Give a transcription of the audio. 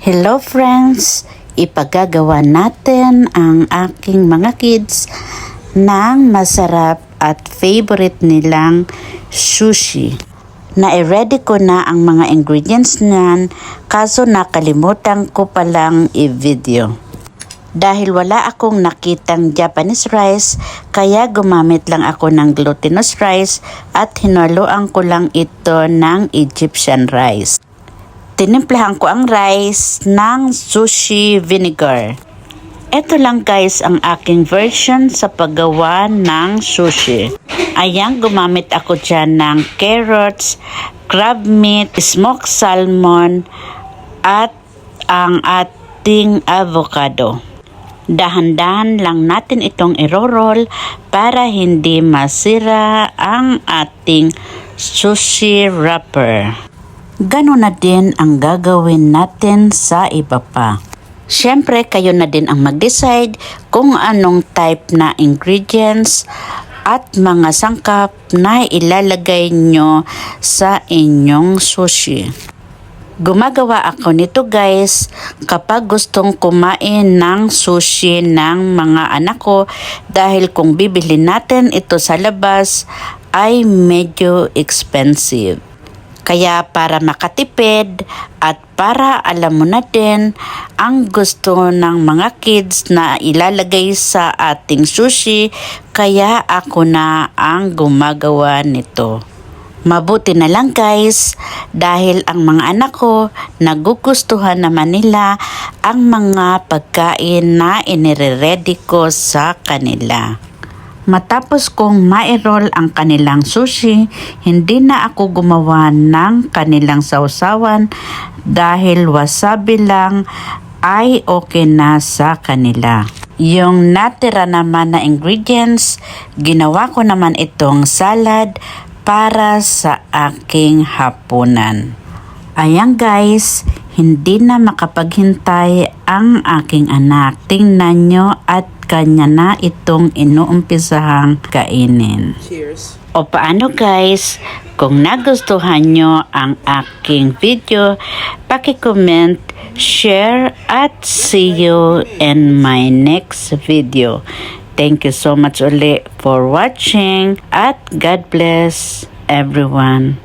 Hello friends! Ipagagawa natin ang aking mga kids ng masarap at favorite nilang sushi. Na-ready ko na ang mga ingredients niyan, kaso nakalimutan ko palang i-video. Dahil wala akong nakitang Japanese rice, kaya gumamit lang ako ng glutinous rice at hinaluan ko lang ito ng Egyptian rice. Tinimplahan ko ang rice ng sushi vinegar. Ito lang guys ang aking version sa paggawa ng sushi. Ayan, gumamit ako dyan ng carrots, crab meat, smoked salmon, at ang ating avocado. Dahan-dahan lang natin itong iro-roll para hindi masira ang ating sushi wrapper. Ganon na din ang gagawin natin sa iba pa. Siyempre, kayo na din ang mag-decide kung anong type na ingredients at mga sangkap na ilalagay nyo sa inyong sushi. Gumagawa ako nito guys kapag gustong kumain ng sushi ng mga anak ko, dahil kung bibili natin ito sa labas ay medyo expensive. Kaya para makatipid at para alam mo na din ang gusto ng mga kids na ilalagay sa ating sushi, kaya ako na ang gumagawa nito. Mabuti na lang guys, dahil ang mga anak ko nagugustuhan naman nila ang mga pagkain na inire-ready ko sa kanila. Matapos kong ma-roll ang kanilang sushi, hindi na ako gumawa ng kanilang sausawan dahil wasabi lang ay okay na sa kanila. Yung natira naman na ingredients, ginawa ko naman itong salad para sa aking hapunan. Ayan guys, hindi na makapaghintay ang aking anak. Tingnan nyo at kanya na itong inuumpisahang kainin. Cheers! O paano guys, kung nagustuhan nyo ang aking video, paki-comment, share at see you in my next video. Thank you so much ulit for watching at God bless everyone.